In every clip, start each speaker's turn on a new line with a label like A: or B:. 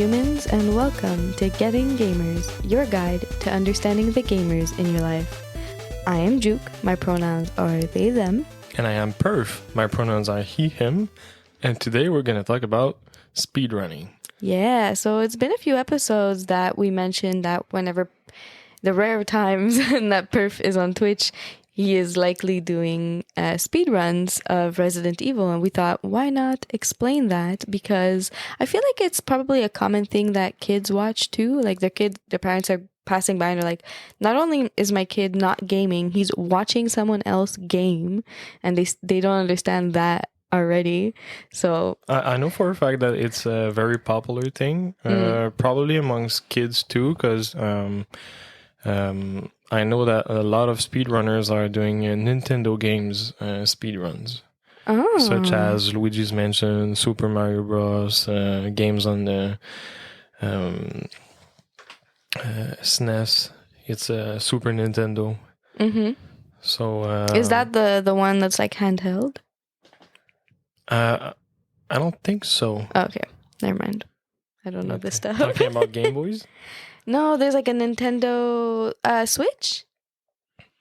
A: humans, and welcome to Getting Gamers, your guide to understanding the gamers in your life. I am Juke, my pronouns are they, them.
B: And I am Perf, my pronouns are he, him. And today we're going to talk about speedrunning.
A: Yeah, so it's been a few episodes that we mentioned that whenever the rare times that Perf is on Twitch, he is likely doing speedruns of Resident Evil, and we thought, why not explain that? Because I feel like it's probably a common thing that kids watch too. Like their parents are passing by and are like, not only is my kid not gaming, he's watching someone else game, and they don't understand that already. So
B: I know for a fact that it's a very popular thing, probably amongst kids too, because I know that a lot of speedrunners are doing Nintendo games speedruns, such as Luigi's Mansion, Super Mario Bros., games on the SNES. It's a Super Nintendo.
A: Mm-hmm.
B: So
A: is that the one that's like handheld?
B: I don't think so.
A: Oh, okay, never mind. I don't know this stuff.
B: Talking about Game Boys?
A: No, there's like a Nintendo Switch.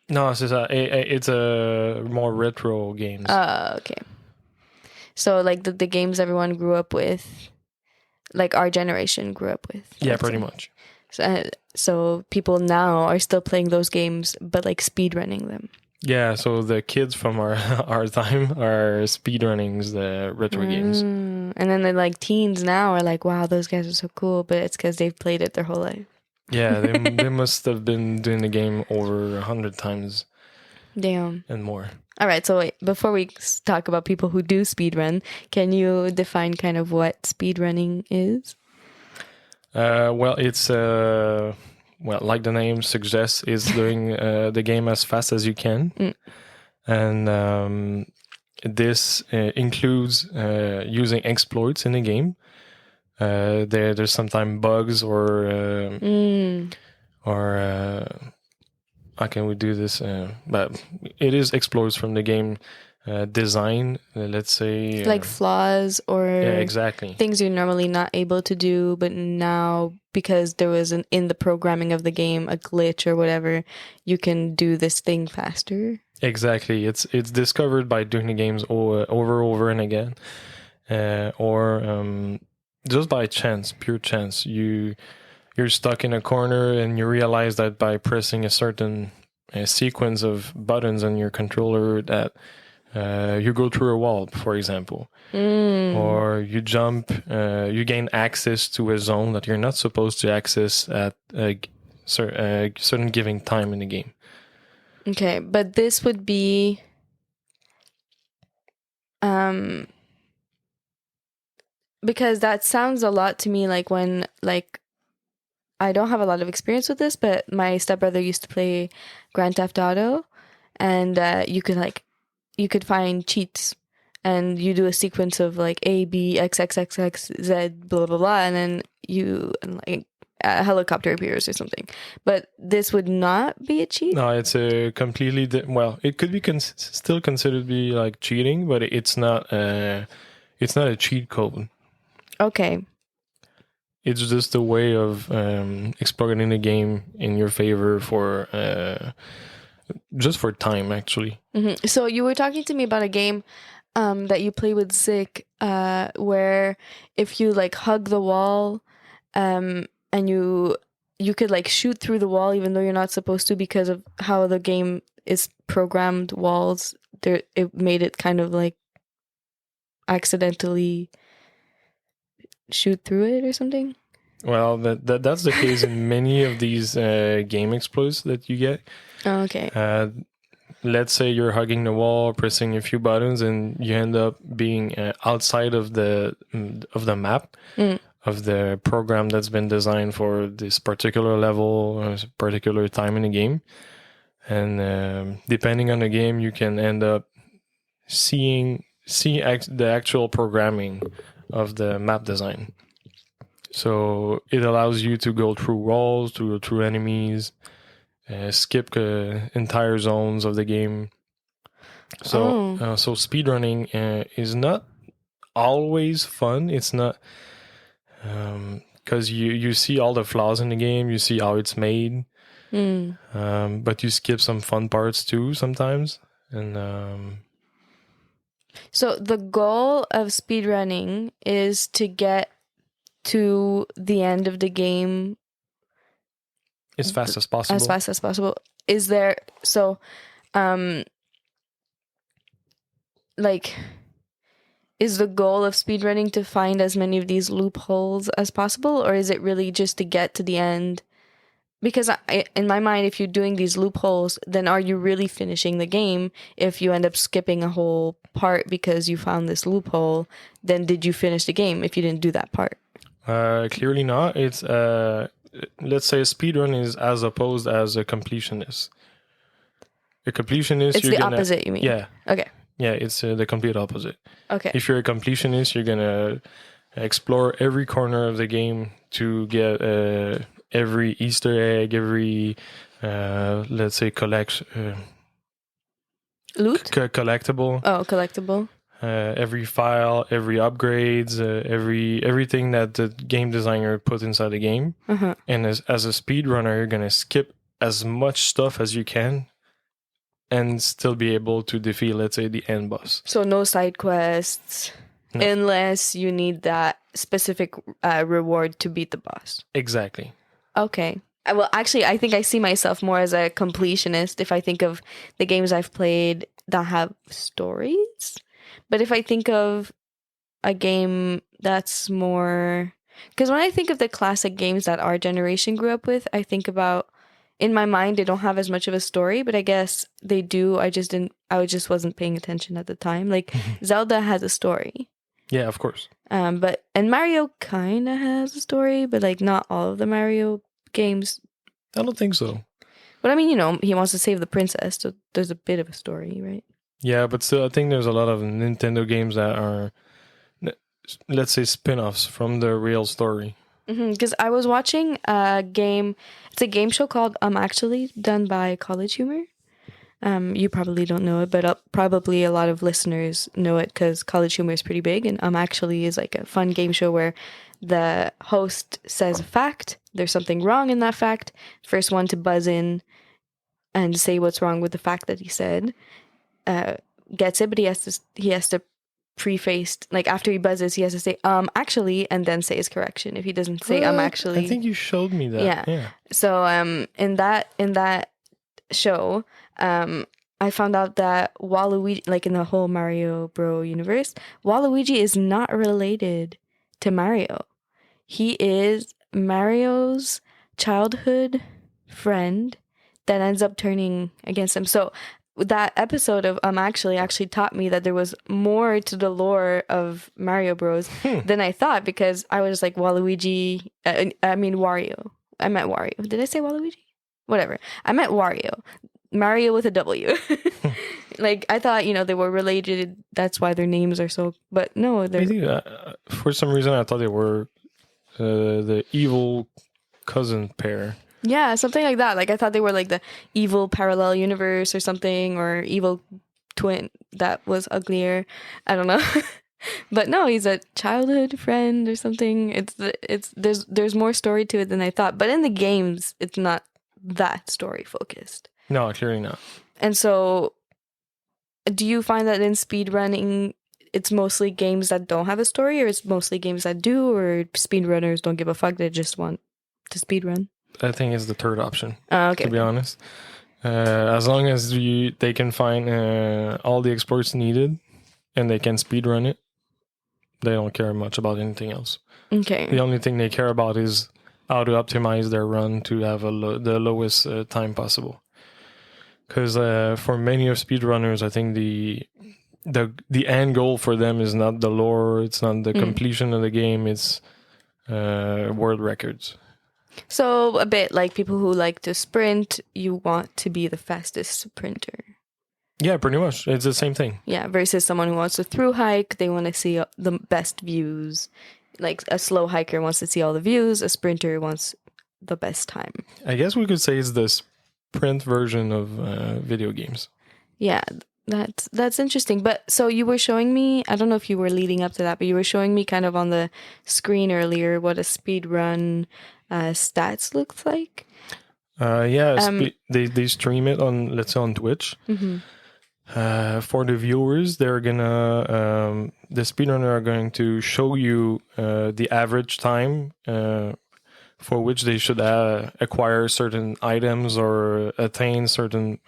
B: No, it's a more retro games.
A: Oh, okay. So like the games everyone grew up with, like our generation grew up with.
B: Yeah, pretty much.
A: So people now are still playing those games, but like speedrunning them.
B: Yeah, so the kids from our time are speedrunning the retro games.
A: And then the like teens now are like, wow, those guys are so cool, but it's because they've played it their whole life.
B: Yeah, they must have been doing the game over 100 times.
A: Damn.
B: And more.
A: All right, so wait, before we talk about people who do speedrun, can you define kind of what speedrunning is?
B: Well, it's like the name suggests, is doing the game as fast as you can, and this includes using exploits in the game. There's sometimes bugs or how can we do this? But it is exploits from the game design. Let's say
A: like flaws or
B: exactly
A: things you're normally not able to do, but now because there was in the programming of the game a glitch or whatever, you can do this thing faster.
B: Exactly, it's discovered by doing the games over and again, or just by chance, pure chance. You're stuck in a corner and you realize that by pressing a certain sequence of buttons on your controller that you go through a wall, for example, or you jump, you gain access to a zone that you're not supposed to access at a certain given time in the game.
A: Okay, but this would be because that sounds a lot to me like when, like, I don't have a lot of experience with this, but my stepbrother used to play Grand Theft Auto, and you could find cheats, and you do a sequence of like A, B, X, X, X, X, Z, blah, blah, blah, and then like a helicopter appears or something. But this would not be a cheat?
B: No, it's a completely... it could be still considered to be like cheating, but it's not a cheat code.
A: Okay.
B: It's just a way of exploiting the game in your favor for... just for time, actually.
A: Mm-hmm. So you were talking to me about a game that you play with Zik, where if you like hug the wall, and you could like shoot through the wall even though you're not supposed to because of how the game is programmed. Walls, it made it kind of like accidentally shoot through it or something.
B: Well, that's the case in many of these game exploits that you get.
A: Oh, okay.
B: Let's say you're hugging the wall, pressing a few buttons, and you end up being outside of the map of the program that's been designed for this particular level or particular time in the game. And depending on the game, you can end up seeing the actual programming of the map design. So it allows you to go through walls, to go through enemies, skip entire zones of the game. So speedrunning is not always fun. It's not because you see all the flaws in the game, you see how it's made, but you skip some fun parts too sometimes. And
A: So the goal of speedrunning is to get to the end of the game
B: as fast as possible.
A: As fast as possible. Is there like, is the goal of speedrunning to find as many of these loopholes as possible, or is it really just to get to the end? Because in my mind, if you're doing these loopholes, then are you really finishing the game? If you end up skipping a whole part because you found this loophole, then did you finish the game if you didn't do that part?
B: Clearly not. It's let's say a speedrun is as opposed as a completionist. A completionist,
A: it's the opposite, you mean?
B: Yeah.
A: Okay.
B: Yeah, it's the complete opposite.
A: Okay.
B: If you're a completionist, you're gonna explore every corner of the game to get every Easter egg, every let's say
A: loot
B: collectible.
A: Oh, collectible.
B: Every file, every upgrades, everything that the game designer put inside the game. And as a speedrunner, you're gonna skip as much stuff as you can and still be able to defeat, let's say, the end boss.
A: So no side quests, unless you need that specific reward to beat the boss.
B: Exactly.
A: Okay. Well, actually, I think I see myself more as a completionist if I think of the games I've played that have stories. But if I think of a game that's more... Because when I think of the classic games that our generation grew up with, I think about... In my mind, they don't have as much of a story, but I guess they do. I just wasn't paying attention at the time. Like, Zelda has a story.
B: Yeah, of course.
A: And Mario kind of has a story, but like not all of the Mario games.
B: I don't think so.
A: But I mean, he wants to save the princess, so there's a bit of a story, right?
B: Yeah, but still, I think there's a lot of Nintendo games that are, let's say, spin-offs from the real story.
A: Because I was watching a game. It's a game show called Actually, done by College Humor. You probably don't know it, but probably a lot of listeners know it because College Humor is pretty big, and Actually is like a fun game show where the host says a fact. There's something wrong in that fact. First one to buzz in and say what's wrong with the fact that he said gets it, but he has to preface, like after he buzzes, he has to say actually, and then say his correction. If he doesn't say actually,
B: I think you showed me that. Yeah.
A: So in that show, I found out that Waluigi, like in the whole Mario Bro universe, Waluigi is not related to Mario. He is Mario's childhood friend that ends up turning against him. So that episode of actually taught me that there was more to the lore of Mario Bros. Than I thought, because I was like Waluigi. Wario. I meant Wario. Did I say Waluigi? Whatever. I meant Wario. Mario with a W. Like, I thought, they were related. That's why their names are so... But no, they're...
B: For some reason, I thought they were the evil cousin pair.
A: Yeah, something like that. Like, I thought they were like the evil parallel universe or something, or evil twin that was uglier. I don't know. But no, he's a childhood friend or something. There's more story to it than I thought. But in the games, it's not that story focused.
B: No, clearly not.
A: And so, do you find that in speedrunning, it's mostly games that don't have a story, or it's mostly games that do, or speedrunners don't give a fuck, they just want to speedrun?
B: I think it's the third option,
A: okay.
B: To be honest. As long as they can find all the exploits needed and they can speedrun it, they don't care much about anything else.
A: Okay.
B: The only thing they care about is how to optimize their run to have the lowest time possible. Because for many of speedrunners, I think the end goal for them is not the lore, it's not the completion of the game, it's world records.
A: So a bit like people who like to sprint, you want to be the fastest sprinter.
B: Yeah, pretty much. It's the same thing.
A: Yeah, versus someone who wants to through hike, they want to see the best views. Like a slow hiker wants to see all the views, a sprinter wants the best time.
B: I guess we could say it's the sprint version of video games.
A: Yeah, That's interesting. But so you were showing me, I don't know if you were leading up to that, but you were showing me kind of on the screen earlier what a speed run stats looks like.
B: They stream it on, let's say, on Twitch. For the viewers, they're gonna the speedrunner are going to show you the average time for which they should acquire certain items or attain certain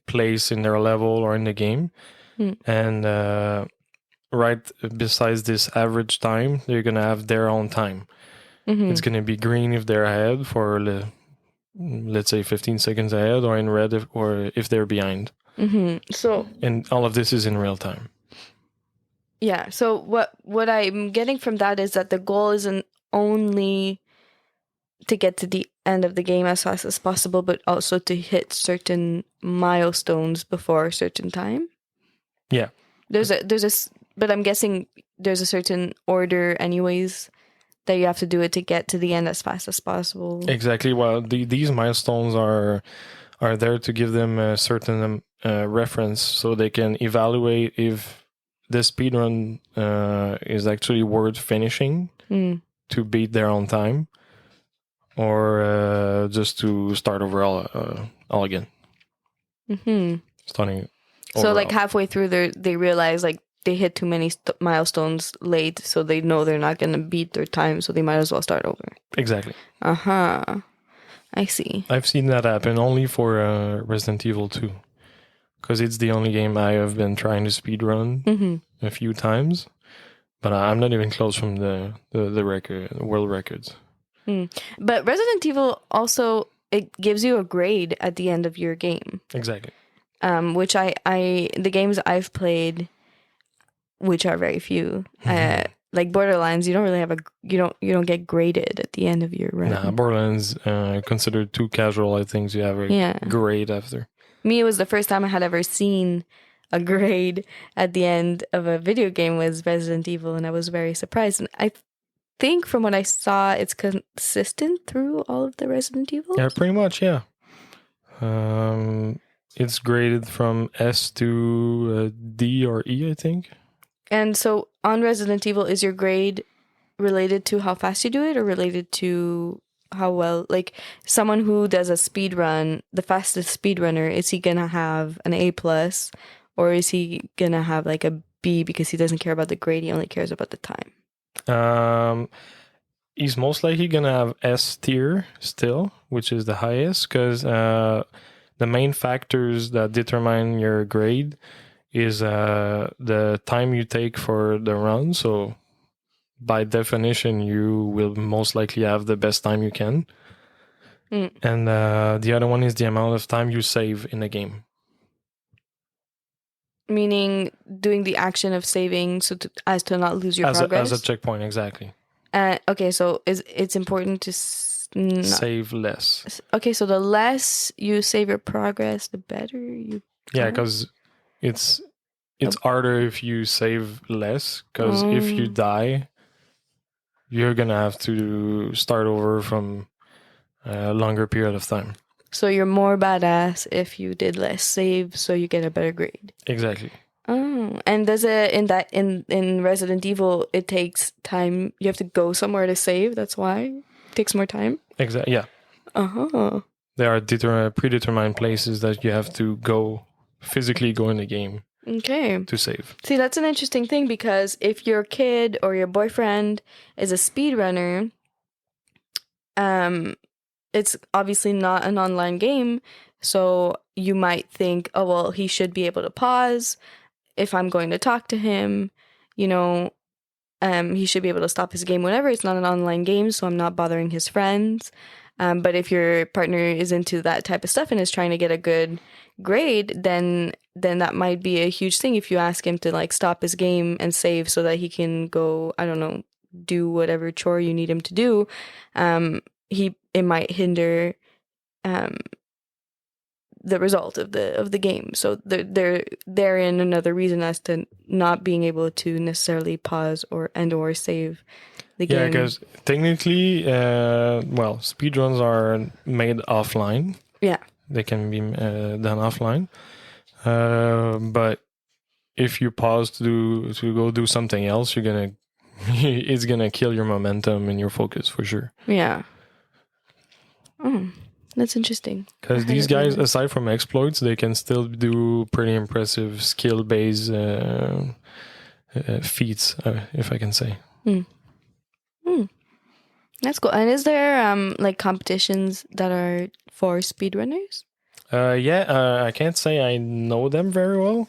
B: place in their level or in the game. And right besides this average time, they're gonna have their own time. It's gonna be green if they're ahead for let's say 15 seconds ahead, or in red if they're behind.
A: So,
B: and all of this is in real time.
A: Yeah. So what I'm getting from that is that the goal isn't only to get to the end of the game as fast as possible, but also to hit certain milestones before a certain time.
B: Yeah.
A: But I'm guessing there's a certain order anyways that you have to do it to get to the end as fast as possible.
B: Exactly. Well, these milestones are there to give them a certain reference, so they can evaluate if the speedrun is actually worth finishing to beat their own time, or just to start over all again. Starting.
A: So like halfway through, they realize like they hit too many milestones late, so they know they're not going to beat their time, so they might as well start over.
B: Exactly.
A: I see.
B: I've seen that happen only for Resident Evil 2, because it's the only game I have been trying to speedrun a few times, but I'm not even close from the world records.
A: But Resident Evil also, it gives you a grade at the end of your game.
B: Exactly.
A: Which the games I've played, which are very few, like Borderlands, you don't really have you don't get graded at the end of your run.
B: Nah, Borderlands considered too casual. I think you have a grade after.
A: Me, it was the first time I had ever seen a grade at the end of a video game was Resident Evil, and I was very surprised. And I think from what I saw, it's consistent through all of the Resident Evil.
B: Yeah, pretty much, yeah. It's graded from S to D or E, I think.
A: And so on Resident Evil, is your grade related to how fast you do it, or related to how well, like someone who does a speed run, the fastest speedrunner, is he gonna have an A+, or is he gonna have like a B because he doesn't care about the grade, he only cares about the time?
B: He's most likely gonna have S tier still, which is the highest, because the main factors that determine your grade is the time you take for the run. So by definition, you will most likely have the best time you can. And the other one is the amount of time you save in the game.
A: Meaning doing the action of saving as to not lose your progress?
B: As a checkpoint, exactly.
A: Okay, so it's important to
B: save less.
A: Okay, so the less you save your progress, the better you...
B: Yeah, because it's harder if you save less, because if you die, you're gonna have to start over from a longer period of time.
A: So you're more badass if you did less save, so you get a better grade.
B: Exactly.
A: Oh, and does it in Resident Evil, it takes time. You have to go somewhere to save. That's why it takes more time.
B: Exactly. Yeah. There are predetermined places that you have to physically go in the game.
A: Okay.
B: To save.
A: See, that's an interesting thing, because if your kid or your boyfriend is a speedrunner, it's obviously not an online game, so you might think, oh, well, he should be able to pause if I'm going to talk to him, he should be able to stop his game whenever. It's not an online game, so I'm not bothering his friends. But if your partner is into that type of stuff and is trying to get a good grade, then that might be a huge thing. If you ask him to like stop his game and save so that he can go, I don't know, do whatever chore you need him to do, it might hinder the result of the game. So therein another reason as to not being able to necessarily pause or save the game.
B: Yeah, because technically, speedruns are made offline.
A: Yeah.
B: They can be done offline. But if you pause to go do something else, it's gonna kill your momentum and your focus for sure.
A: Yeah. Oh, that's interesting.
B: Because these guys, aside from exploits, they can still do pretty impressive skill-based feats, if I can say.
A: That's cool. And is there like competitions that are for speedrunners?
B: I can't say I know them very well,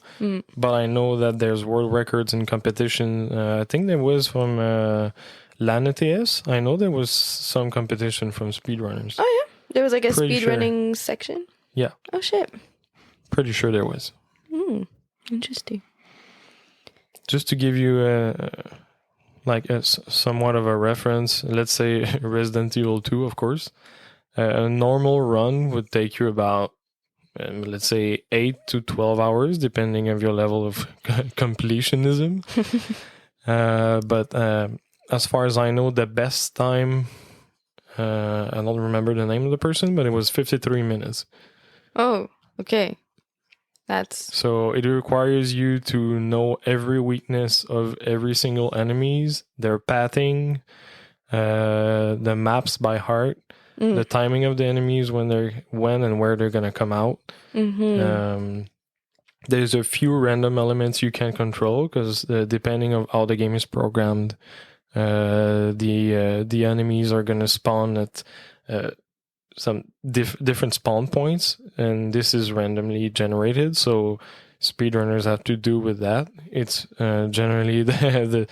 B: but I know that there's world records in competition. I think there was from LAN-ETS. I know there was some competition from speedrunners.
A: Oh yeah, there was like a
B: Pretty
A: speedrunning section.
B: Yeah.
A: Oh shit.
B: Pretty sure there was.
A: Interesting.
B: Just to give you somewhat of a reference, let's say Resident Evil 2, of course. A normal run would take you about, let's say, 8 to 12 hours, depending on your level of completionism. But as far as I know, the best time, I don't remember the name of the person, but it was 53 minutes.
A: Oh, okay.
B: So it requires you to know every weakness of every single enemies, their pathing, the maps by heart, the timing of the enemies, when and where they're gonna come out. There's a few random elements you can control because depending on how the game is programmed, the enemies are gonna spawn at some different spawn points, and this is randomly generated. So speedrunners have to do with that. It's generally the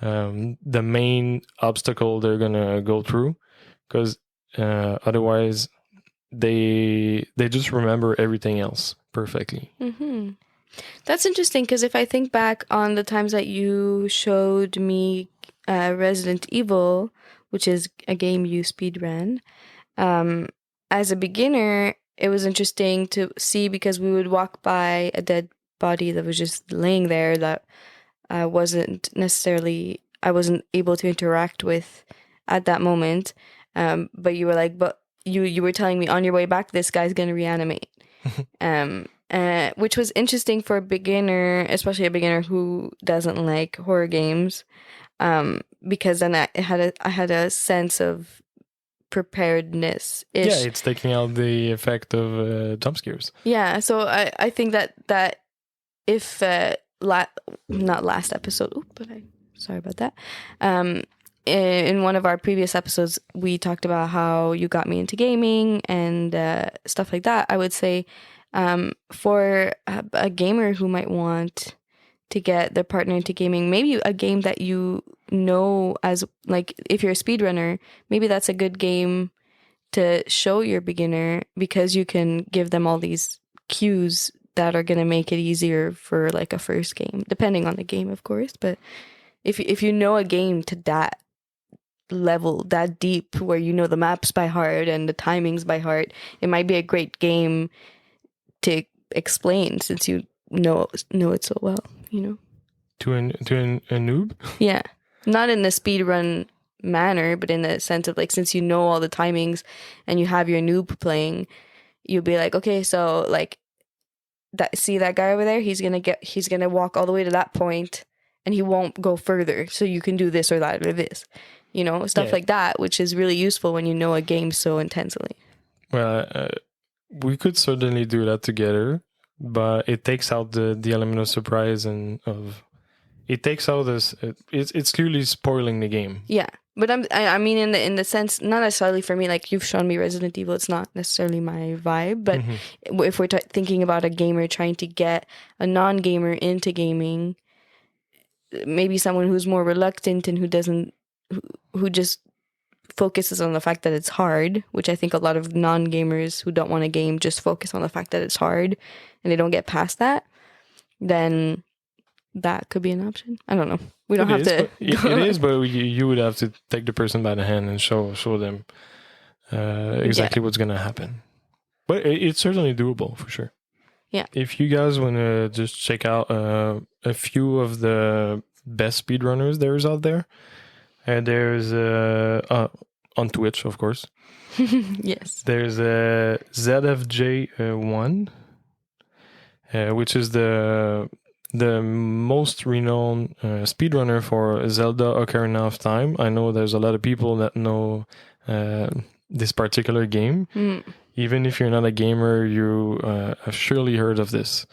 B: main obstacle they're gonna go through, because otherwise they just remember everything else perfectly.
A: That's interesting, because if I think back on the times that you showed me Resident Evil, which is a game you speedran, as a beginner, it was interesting to see, because we would walk by a dead body that was just laying there that I wasn't able to interact with at that moment. But you were like, but you were telling me on your way back, this guy's going to reanimate. Which was interesting for a beginner, especially a beginner who doesn't like horror games. Because then I had a sense of preparedness.
B: Yeah, it's taking out the effect of jump scares.
A: Yeah, so I think that if not last episode, sorry about that. In one of our previous episodes, we talked about how you got me into gaming and stuff like that. I would say for a gamer who might want to get their partner into gaming, maybe a game that you know, as like if you're a speedrunner, maybe that's a good game to show your beginner, because you can give them all these cues that are going to make it easier for like a first game, depending on the game, of course. But if you know a game to that level, that deep, where you know the maps by heart and the timings by heart, it might be a great game to explain, since you know it so well, you know.
B: To a noob?
A: Yeah. Not in the speedrun manner, but in the sense of like, since you know all the timings and you have your noob playing, you'll be like, okay, so like that guy over there, he's gonna walk all the way to that point and he won't go further, so you can do this or that or this, you know, stuff like that, which is really useful when you know a game so intensely. Well,
B: we could certainly do that together, but it takes out the element of surprise and of it takes out this. It's clearly spoiling the game.
A: Yeah, but I mean in the sense, not necessarily for me. Like, you've shown me Resident Evil, it's not necessarily my vibe. But if we're thinking about a gamer trying to get a non-gamer into gaming, maybe someone who's more reluctant and who just focuses on the fact that it's hard, which I think a lot of non-gamers who don't want a game just focus on the fact that it's hard and they don't get past that, then that could be an option. I don't know. We don't have to.
B: It is, but you would have to take the person by the hand and show them exactly what's going to happen. But it's certainly doable for sure.
A: Yeah.
B: If you guys want to just check out a few of the best speedrunners there's out there, there's on Twitch, of course.
A: Yes.
B: There's ZFJ1. which is the most renowned speedrunner for Zelda Ocarina of Time. I know there's a lot of people that know this particular game. Even if you're not a gamer, you have surely heard of this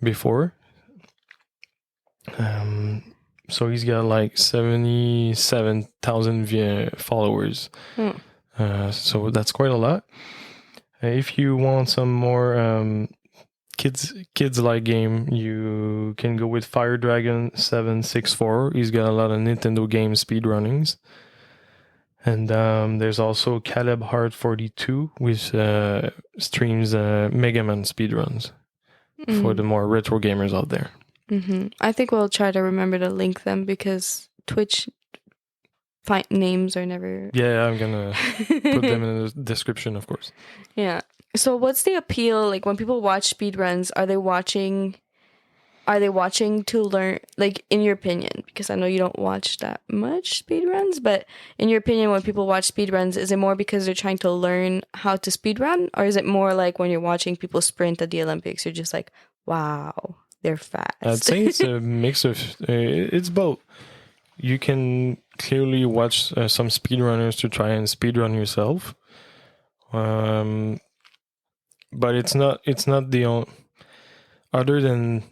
B: before. So he's got like 77,000 followers. So that's quite a lot. If you want some more kids like game, you can go with Fire Dragon 764. He's got a lot of Nintendo game speedrunnings. And there's also Caleb Hart 42, which streams Megaman speedruns for the more retro gamers out there.
A: I think we'll try to remember to link them because Twitch names are never...
B: Yeah, I'm gonna put them in the description, of course.
A: Yeah. So what's the appeal? Like when people watch speedruns, are they watching to learn, like in your opinion, because I know you don't watch that much speedruns, but in your opinion, when people watch speedruns, is it more because they're trying to learn how to speedrun, or is it more like when you're watching people sprint at the Olympics, you're just like, wow, they're fast?
B: I'd say it's a mix of, it's both. You can clearly watch some speedrunners to try and speedrun yourself. But it's not the only, other than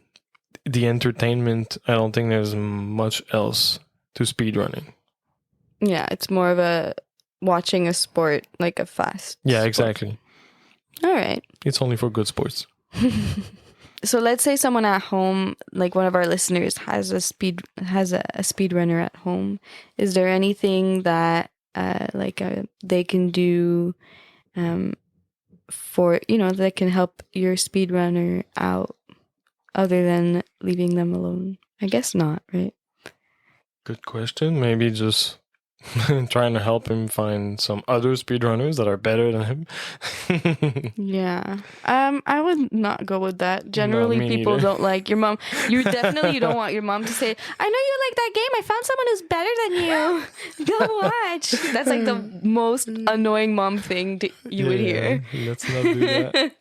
B: the entertainment, I don't think there's much else to speedrunning.
A: Yeah, it's more of a watching a sport, like a fast
B: Yeah,
A: sport.
B: exactly.
A: All right.
B: It's only for good sports.
A: So let's say someone at home, like one of our listeners, has a speedrunner at home. Is there anything that they can do for, that can help your speedrunner out other than leaving them alone? I guess not, right?
B: Good question. Maybe just trying to help him find some other speedrunners that are better than him.
A: Yeah. I would not go with that. Generally, people don't like your mom. You definitely don't want your mom to say, I know you like that game. I found someone who's better than you. Go watch. That's like the most annoying mom thing you would hear.
B: Let's not do that.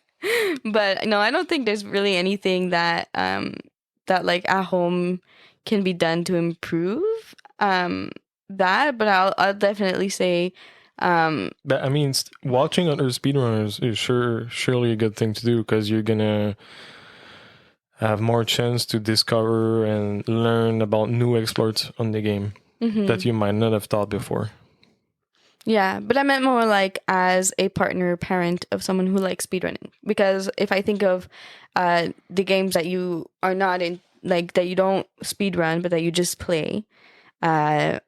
A: But no, I don't think there's really anything that like at home can be done to improve that, but I'll definitely say
B: but I mean, watching other speedrunners is surely a good thing to do, because you're gonna have more chance to discover and learn about new exploits on the game that you might not have thought before.
A: Yeah, but I meant more like as a partner or parent of someone who likes speedrunning. Because if I think of the games that you are not in, like that you don't speedrun, but that you just play, I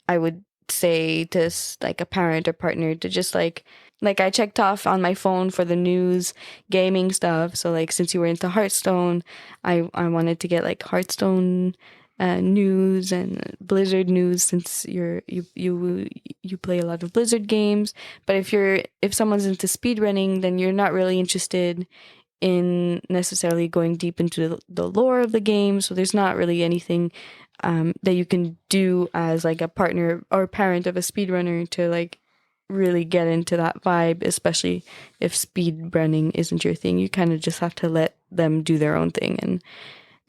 A: would say to like a parent or partner to just like I checked off on my phone for the news gaming stuff. So like since you were into Hearthstone, I wanted to get like Hearthstone news and Blizzard news, since you play a lot of Blizzard games. But if someone's into speedrunning, then you're not really interested in necessarily going deep into the lore of the game. So there's not really anything that you can do as like a partner or parent of a speedrunner to like really get into that vibe, especially if speedrunning isn't your thing. You kind of just have to let them do their own thing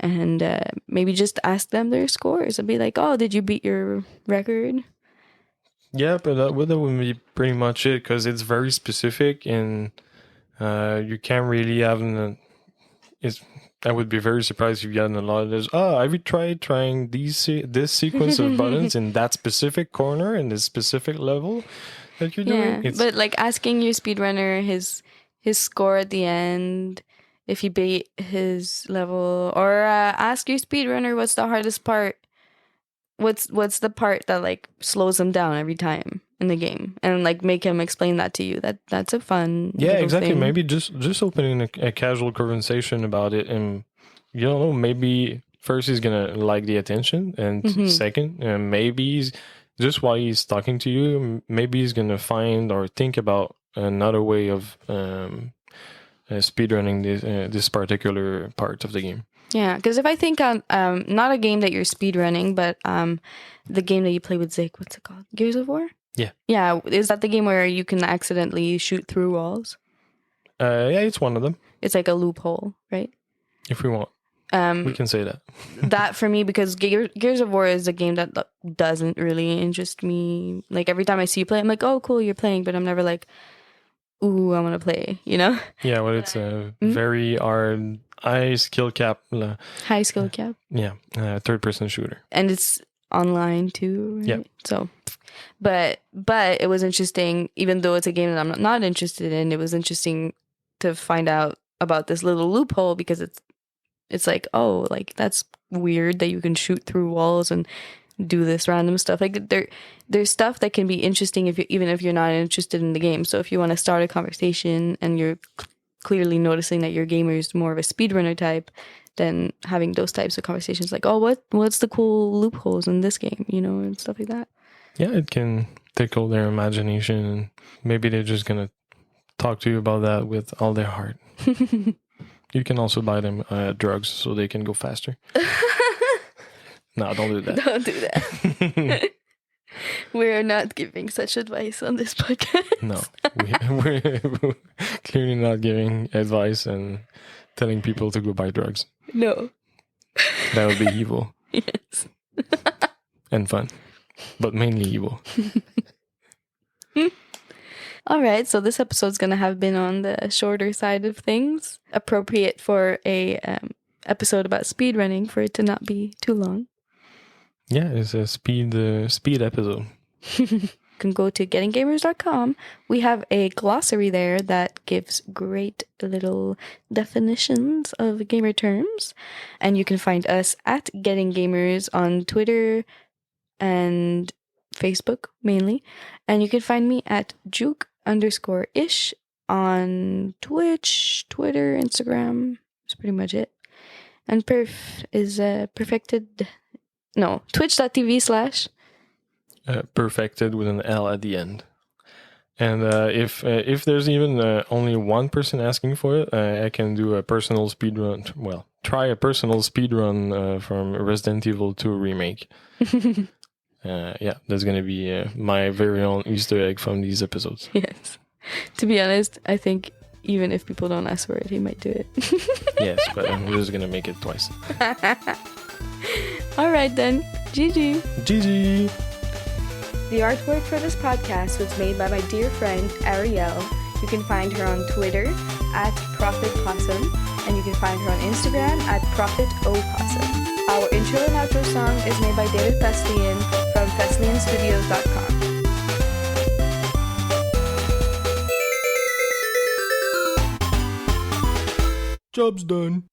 A: and maybe just ask them their scores and be like, oh, did you beat your record?
B: Yeah, but that would be pretty much it, because it's very specific, and you can't really have I would be very surprised if you had a lot of this. Oh, have you tried trying this sequence of buttons in that specific corner in this specific level that you're doing?
A: Yeah, but like asking your speedrunner his score at the end, if he beat his level, or ask your speedrunner what's the hardest part. What's the part that like slows him down every time in the game, and like make him explain that to you. That's a fun
B: exactly
A: thing.
B: Maybe just opening a casual conversation about it, and you don't know, maybe first he's gonna like the attention, and second, maybe just while he's talking to you, maybe he's gonna find or think about another way of speedrunning this particular part of the game.
A: Yeah, because if I think on not a game that you're speedrunning, but the game that you play with Zik, what's it called? Gears of War?
B: Yeah.
A: Yeah, is that the game where you can accidentally shoot through walls?
B: Yeah, it's one of them.
A: It's like a loophole, right?
B: If we want, we can say that.
A: That for me, because Gears of War is a game that doesn't really interest me. Like every time I see you play, I'm like, oh, cool, you're playing, but I'm never like, ooh, I want to play, you know?
B: Yeah, well, it's a very hard, high skill cap.
A: High skill cap.
B: Yeah, third-person shooter.
A: And it's online too, right?
B: Yeah.
A: So, but it was interesting, even though it's a game that I'm not interested in, it was interesting to find out about this little loophole, because it's like, oh, like that's weird that you can shoot through walls and do this random stuff. Like there's stuff that can be interesting even if you're not interested in the game. So if you want to start a conversation and you're clearly noticing that your gamer is more of a speedrunner type, then having those types of conversations, like, oh, what's the cool loopholes in this game, you know, and stuff like that.
B: Yeah, it can tickle their imagination, and maybe they're just gonna talk to you about that with all their heart. You can also buy them drugs so they can go faster. No, don't do that.
A: Don't do that. We're not giving such advice on this podcast.
B: No, we're clearly not giving advice and telling people to go buy drugs.
A: No.
B: That would be evil.
A: Yes.
B: And fun, but mainly evil.
A: All right, so this episode's going to have been on the shorter side of things, appropriate for a episode about speedrunning, for it to not be too long.
B: Yeah, it's a speed episode.
A: You can go to gettinggamers.com. We have a glossary there that gives great little definitions of gamer terms. And you can find us at Getting Gamers on Twitter and Facebook mainly. And you can find me at juke_ish on Twitch, Twitter, Instagram. That's pretty much it. And Perf is twitch.tv/
B: perfected with an L at the end. And if there's even only one person asking for it, I can do a personal speedrun. Well, try a personal speedrun from Resident Evil 2 remake. Yeah, that's going to be my very own Easter egg from these episodes.
A: Yes. To be honest, I think even if people don't ask for it, he might do it.
B: Yes, but I'm just going to make it twice.
A: All right, then. GG.
B: GG.
A: The artwork for this podcast was made by my dear friend, Arielle. You can find her on Twitter at ProfitPossum, and you can find her on Instagram at ProfitOpossum. Our intro and outro song is made by David Theslian from TheslianStudios.com.
B: Job's done.